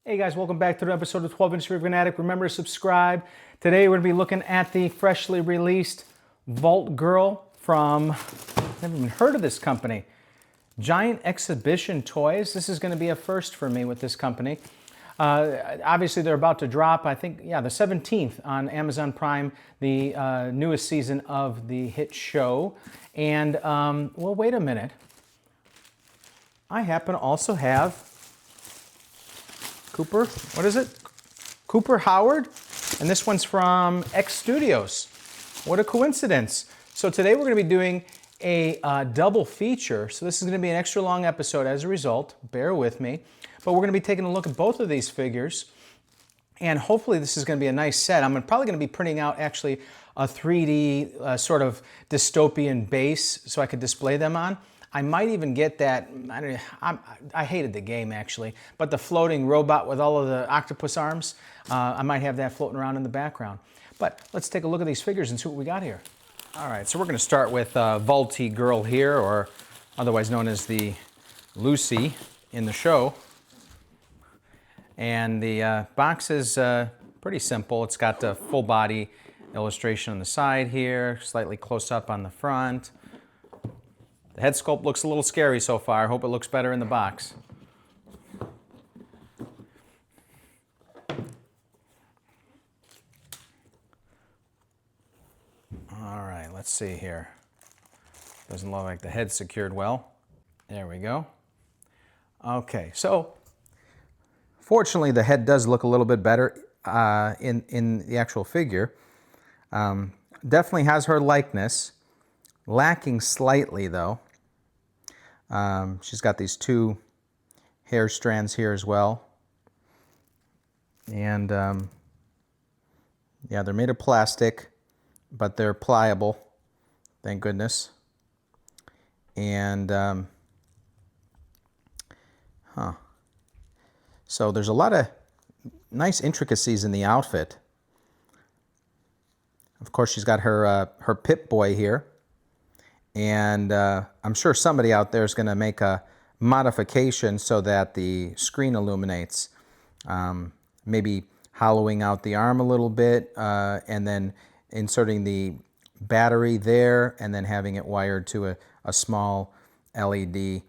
Hey guys, welcome back to another episode of 12 Inch Fanatic. Remember to subscribe. Today we're going to be looking at the freshly released Vault Girl from, I've never even heard of this company, Giant Exhibition Toys. This is going to be a first for me with this company. Obviously they're about to drop, I think, the 17th on Amazon Prime, the newest season of the hit show. And, well, wait a minute. I happen to also have Cooper, what is it? Cooper Howard, and this one's from X Studios. What a coincidence. So today we're going to be doing a double feature. So this is going to be an extra long episode as a result. Bear with me. But we're going to be taking a look at both of these figures. And hopefully this is going to be a nice set. I'm probably going to be printing out actually a 3D sort of dystopian base so I could display them on. I might even get that, I hated the game actually, but the floating robot with all of the octopus arms, I might have that floating around in the background. But let's take a look at these figures and see what we got here. All right, so we're going to start with Vaultie Girl here, or otherwise known as the Lucy in the show. And the box is pretty simple. It's got the full body illustration on the side here, slightly close up on the front. The head sculpt looks a little scary so far. I hope it looks better in the box. All right, let's see here. Doesn't look like the head's secured well. There we go. Okay, so fortunately the head does look a little bit better in the actual figure. Definitely has her likeness. Lacking slightly though. She's got these two hair strands here as well. And yeah, they're made of plastic, but they're pliable, thank goodness. And so there's a lot of nice intricacies in the outfit. Of course, she's got her her Pip-Boy here. And I'm sure somebody out there is going to make a modification so that the screen illuminates, maybe hollowing out the arm a little bit, and then inserting the battery there, and then having it wired to a small LED.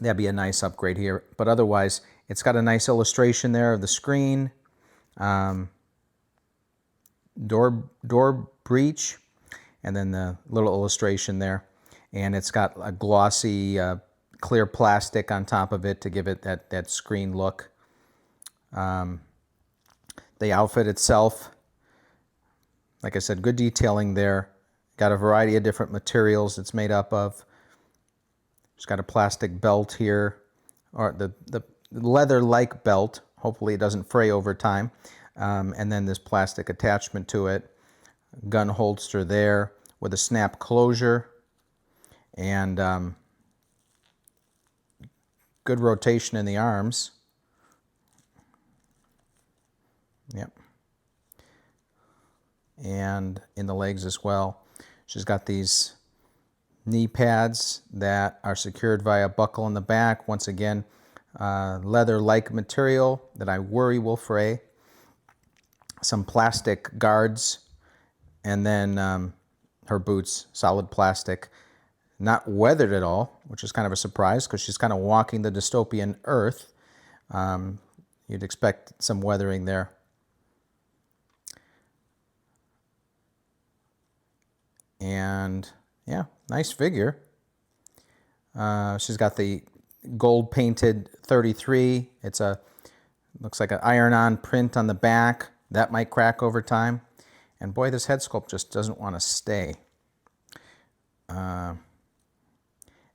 That'd be a nice upgrade here. But otherwise, it's got a nice illustration there of the screen, door breech, and then the little illustration there. And it's got a glossy clear plastic on top of it to give it that screen look. The outfit itself, like I said, good detailing there. Got a variety of different materials it's made up of. It's got a plastic belt here, or the leather-like belt. Hopefully it doesn't fray over time. And then this plastic attachment to it. Gun holster there with a snap closure, and good rotation in the arms. Yep. And in the legs as well. She's got these knee pads that are secured via a buckle in the back. Once again, leather-like material that I worry will fray. Some plastic guards. And then her boots, solid plastic, not weathered at all, which is kind of a surprise because she's kind of walking the dystopian earth. You'd expect some weathering there. And yeah, nice figure. She's got the gold painted 33. Looks like an iron-on print on the back. That might crack over time. And boy, this head sculpt just doesn't want to stay. And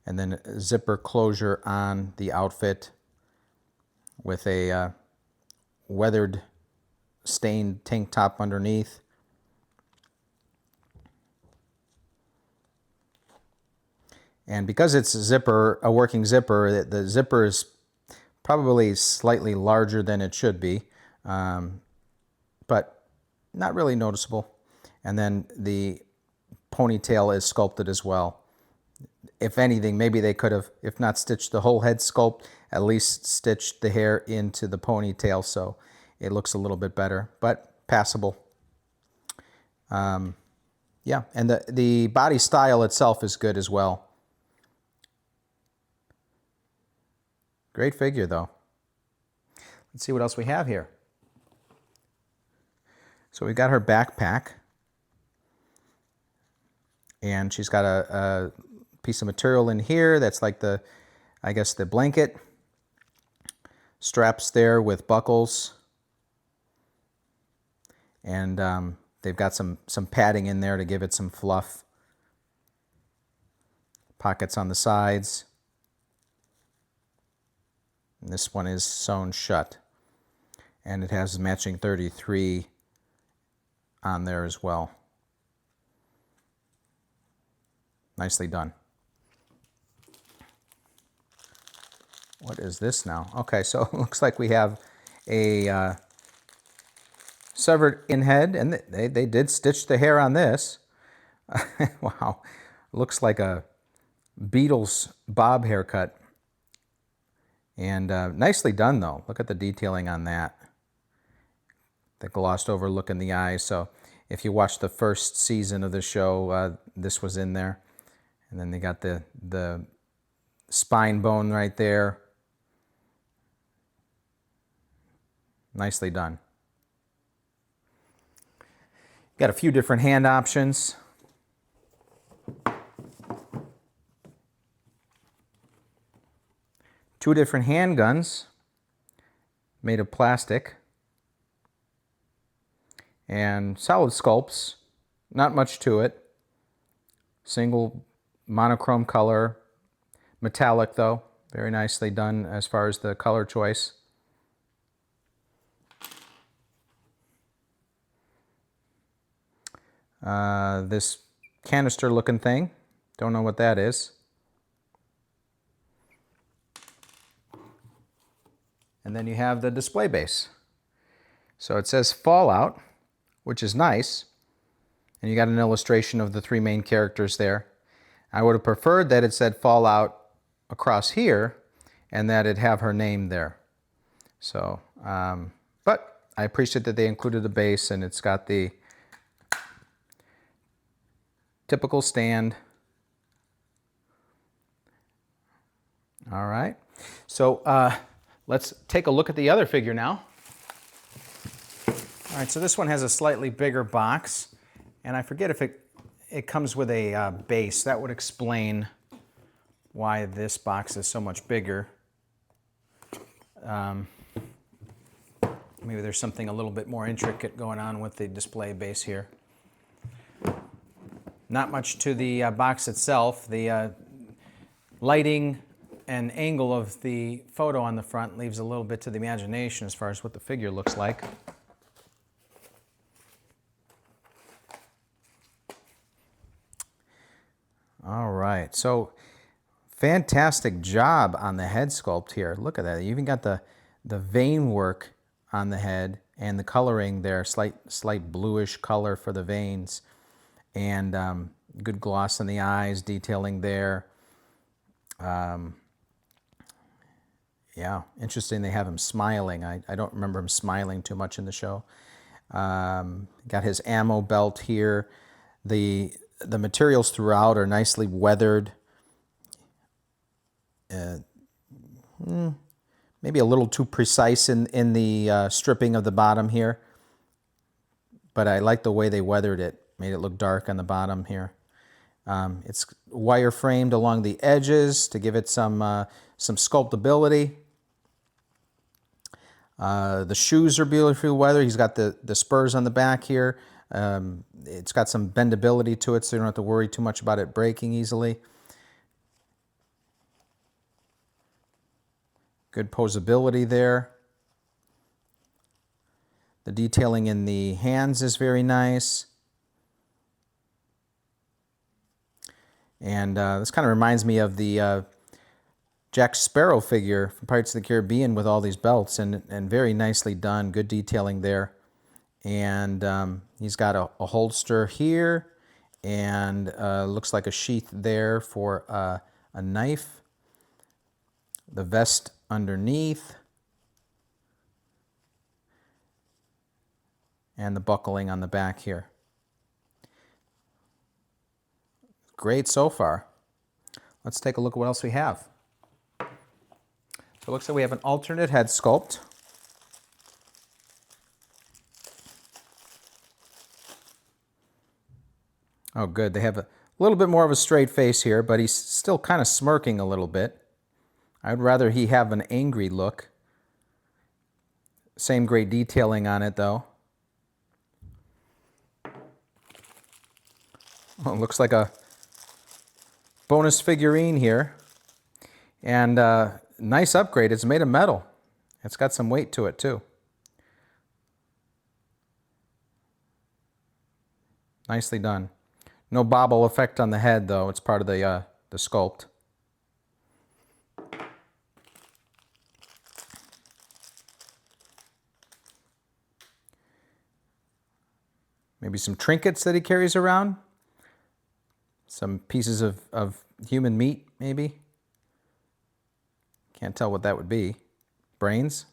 then a zipper closure on the outfit with a weathered, stained tank top underneath. And because it's a working zipper, the zipper is probably slightly larger than it should be. But not really noticeable. And then the ponytail is sculpted as well. if anything, maybe they could have, if not stitched the whole head sculpt, at least stitched the hair into the ponytail so it looks a little bit better, but passable. Yeah, and the body style itself is good as well. Great figure, though. Let's see what else we have here. So we've got her backpack. And she's got a piece of material in here that's like the, I guess, the blanket. Straps there with buckles. And they've got some padding in there to give it some fluff. Pockets on the sides. And this one is sewn shut. And it has matching 33 on there as well. Nicely done. What is this now? Okay, so it looks like we have a severed in head, and they did stitch the hair on this. Wow, looks like a Beatles bob haircut. And nicely done, though. Look at the detailing on that. The glossed over look in the eyes. So if you watched the first season of the show, this was in there. And then they got the spine bone right there. Nicely done. Got a few different hand options. Two different handguns made of plastic. And solid sculpts. Not much to it. Single monochrome color, metallic though, very nicely done as far as the color choice. This canister looking thing, don't know what that is. And then you have the display base. So it says Fallout, which is nice, and you got an illustration of the three main characters there. I would have preferred that it said Fallout across here and that it have her name there. So, but I appreciate that they included the base, and it's got the typical stand. All right, so let's take a look at the other figure now. All right, so this one has a slightly bigger box, and I forget if it comes with a base. That would explain why this box is so much bigger. Maybe there's something a little bit more intricate going on with the display base here. Not much to the box itself. The lighting and angle of the photo on the front leaves a little bit to the imagination as far as what the figure looks like. All right, so fantastic job on the head sculpt here. Look at that. You even got the vein work on the head and the coloring there, slight bluish color for the veins, and good gloss on the eyes, detailing there. Yeah, interesting they have him smiling. I don't remember him smiling too much in the show. Got his ammo belt here. The materials throughout are nicely weathered. Maybe a little too precise in the stripping of the bottom here. But I like the way they weathered it. Made it look dark on the bottom here. It's wire framed along the edges to give it some sculptability. The shoes are beautifully weathered. He's got the spurs on the back here. It's got some bendability to it, so you don't have to worry too much about it breaking easily. Good posability there. The detailing in the hands is very nice. And this kind of reminds me of the Jack Sparrow figure from Pirates of the Caribbean with all these belts, and very nicely done. Good detailing there. And he's got a holster here And looks like a sheath there for a knife. The vest underneath. And the buckling on the back here. Great so far. Let's take a look at what else we have. So it looks like we have an alternate head sculpt. Oh, good. They have a little bit more of a straight face here, but he's still kind of smirking a little bit. I'd rather he have an angry look. Same great detailing on it, though. Oh, it looks like a bonus figurine here. And nice upgrade. It's made of metal. It's got some weight to it, too. Nicely done. No bobble effect on the head, though. It's part of the sculpt. Maybe some trinkets that he carries around. Some pieces of human meat, maybe. Can't tell what that would be. Brains.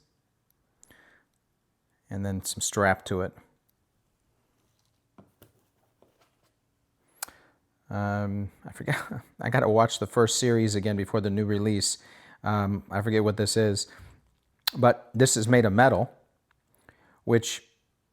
And then some strap to it. I forget. I got to watch the first series again before the new release. I forget what this is. But this is made of metal, which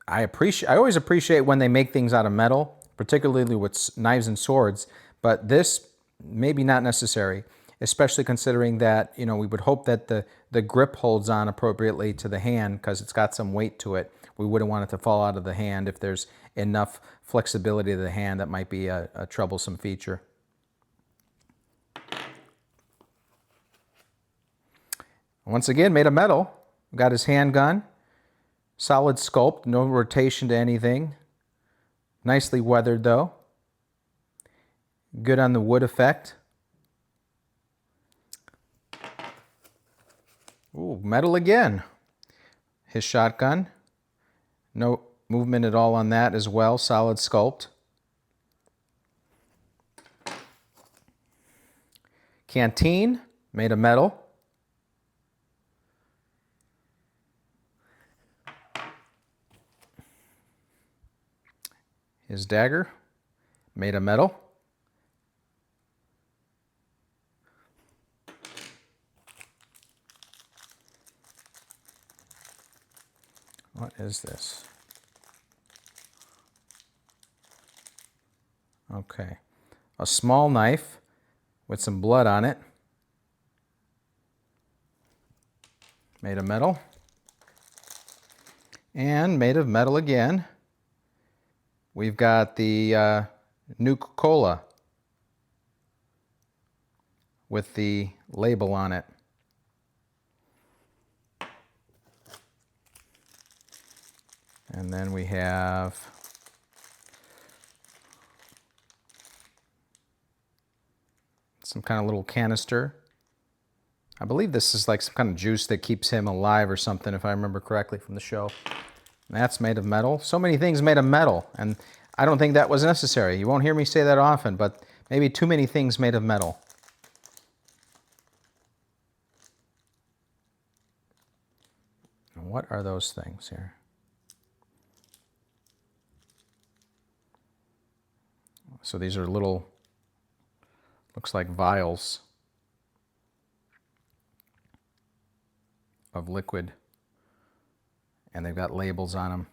I appreciate. I always appreciate when they make things out of metal, particularly with knives and swords. But this, maybe not necessary, especially considering that, you know, we would hope that the grip holds on appropriately to the hand because it's got some weight to it. We wouldn't want it to fall out of the hand. If there's enough flexibility to the hand, that might be a troublesome feature. Once again, made of metal. Got his handgun. Solid sculpt, no rotation to anything. Nicely weathered, though. Good on the wood effect. Ooh, metal again. His shotgun. No movement at all on that as well. Solid sculpt. Canteen, made of metal. His dagger, made of metal. What is this? Okay. A small knife with some blood on it. Made of metal. And made of metal again. We've got the Nuka-Cola with the label on it. And then we have some kind of little canister. I believe this is like some kind of juice that keeps him alive or something, if I remember correctly from the show. And that's made of metal. So many things made of metal, and I don't think that was necessary. You won't hear me say that often, but maybe too many things made of metal. What are those things here? So these are little, looks like vials of liquid, and they've got labels on them.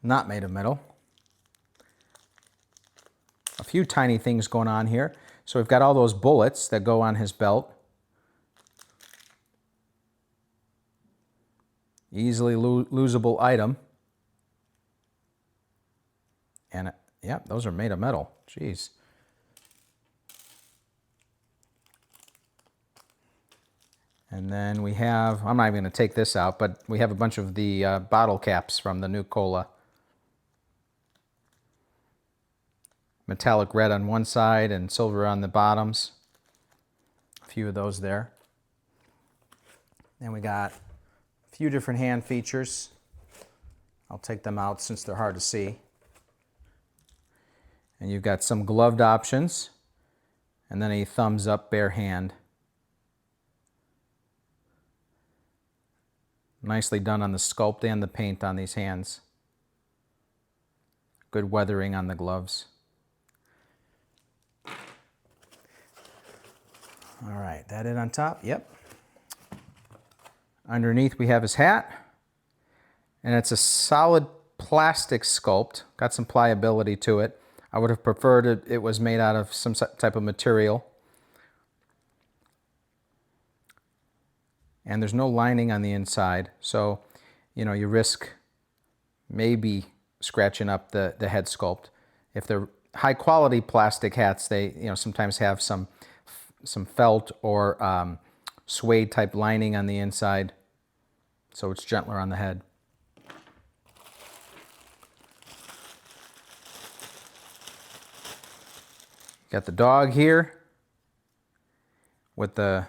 Not made of metal. A few tiny things going on here. So we've got all those bullets that go on his belt. Easily losable item. And yeah, those are made of metal. Jeez. And then we have, I'm not even going to take this out, but we have a bunch of the bottle caps from the Nuka-Cola. Metallic red on one side and silver on the bottoms. A few of those there. Then we got a few different hand features I'll take them out since they're hard to see. And you've got some gloved options, and then a thumbs up bare hand. Nicely done on the sculpt and the paint on these hands. Good weathering on the gloves. All right, that it on top? Yep. Underneath we have his hat, and it's a solid plastic sculpt. Got some pliability to it. I would have preferred it was made out of some type of material. And there's no lining on the inside, so you know, you risk maybe scratching up the head sculpt. If they're high quality plastic hats, they sometimes have some felt or suede type lining on the inside, so it's gentler on the head. Got the dog here with the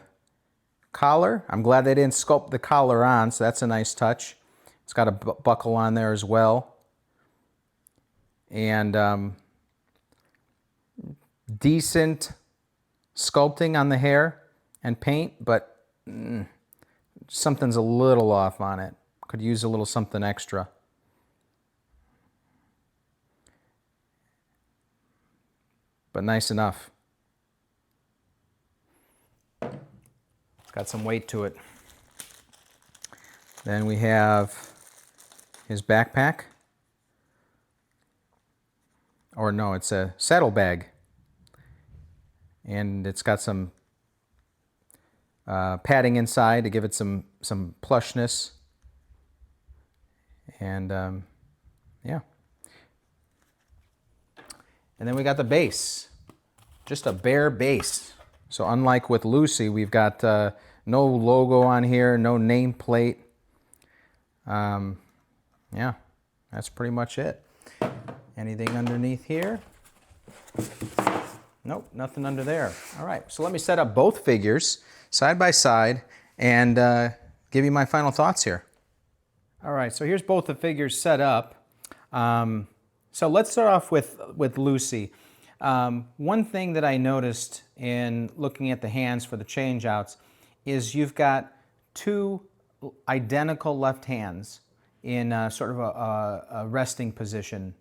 collar. I'm glad they didn't sculpt the collar on, so that's a nice touch. It's got a buckle on there as well. And decent sculpting on the hair and paint, but something's a little off on it. Could use a little something extra. But nice enough. It's got some weight to it. Then we have his backpack. Or no, it's a saddlebag. And it's got some padding inside to give it some plushness. And yeah. And then we got the base. Just a bare base. So unlike with Lucy, we've got no logo on here, no nameplate. Yeah, that's pretty much it. Anything underneath here? Nope, nothing under there. All right, so let me set up both figures side by side and give you my final thoughts here. All right, so here's both the figures set up. So let's start off with Lucy. One thing that I noticed in looking at the hands for the changeouts is you've got two identical left hands in sort of a resting position.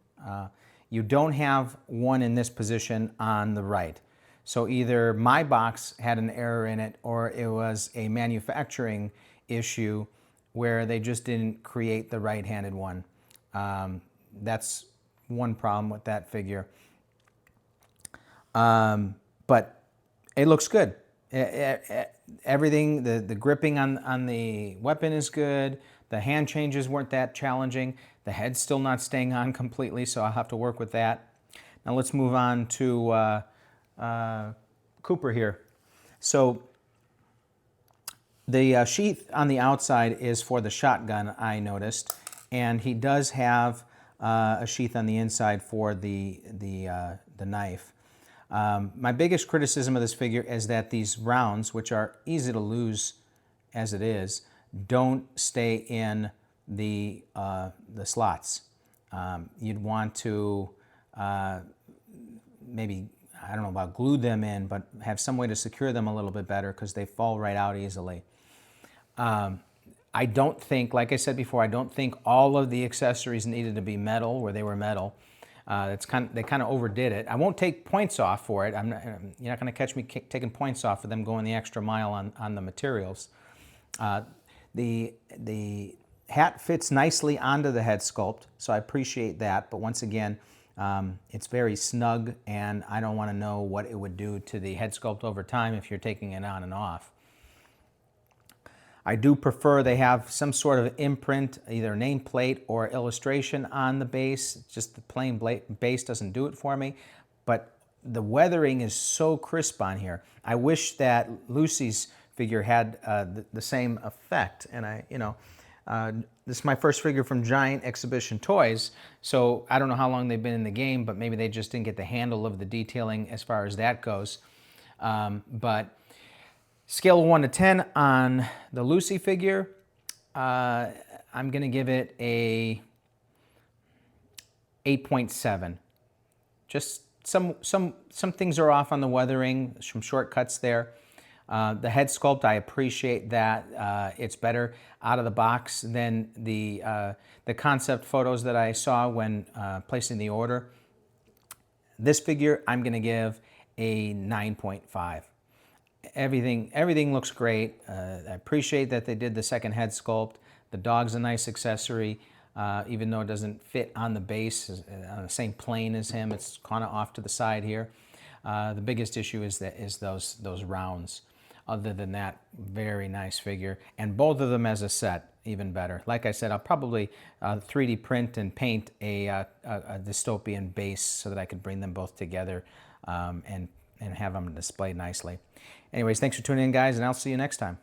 You don't have one in this position on the right. So either my box had an error in it or it was a manufacturing issue where they just didn't create the right-handed one. That's one problem with that figure. But it looks good. Everything, the gripping on the weapon is good. The hand changes weren't that challenging. The head's still not staying on completely, so I'll have to work with that. Now let's move on to Cooper here. So the sheath on the outside is for the shotgun, I noticed, and he does have a sheath on the inside for the knife. My biggest criticism of this figure is that these rounds, which are easy to lose as it is, don't stay in the slots. You'd want to maybe, I don't know about glue them in, but have some way to secure them a little bit better because they fall right out easily. I don't think, like I said before, I don't think all of the accessories needed to be metal where they were metal. They kind of overdid it. I won't take points off for it. You're not going to catch me taking points off for them going the extra mile on the materials. The hat fits nicely onto the head sculpt, so I appreciate that. But once again, it's very snug, and I don't want to know what it would do to the head sculpt over time if you're taking it on and off. I do prefer they have some sort of imprint, either nameplate or illustration on the base. Just the plain base doesn't do it for me. But the weathering is so crisp on here. I wish that Lucy's figure had the same effect. And this is my first figure from Giant Exhibition Toys, so I don't know how long they've been in the game, but maybe they just didn't get the handle of the detailing as far as that goes. But scale of 1 to 10 on the Lucy figure, I'm going to give it a 8.7. Just some things are off on the weathering, some shortcuts there. The head sculpt, I appreciate that. It's better out of the box than the concept photos that I saw when placing the order. This figure, I'm going to give a 9.5. Everything looks great. I appreciate that they did the second head sculpt. The dog's a nice accessory, even though it doesn't fit on the base, on the same plane as him. It's kind of off to the side here. The biggest issue is those rounds. Other than that, very nice figure. And both of them as a set, even better. Like I said, I'll probably 3D print and paint a dystopian base so that I can bring them both together and have them displayed nicely. Anyways, thanks for tuning in, guys, and I'll see you next time.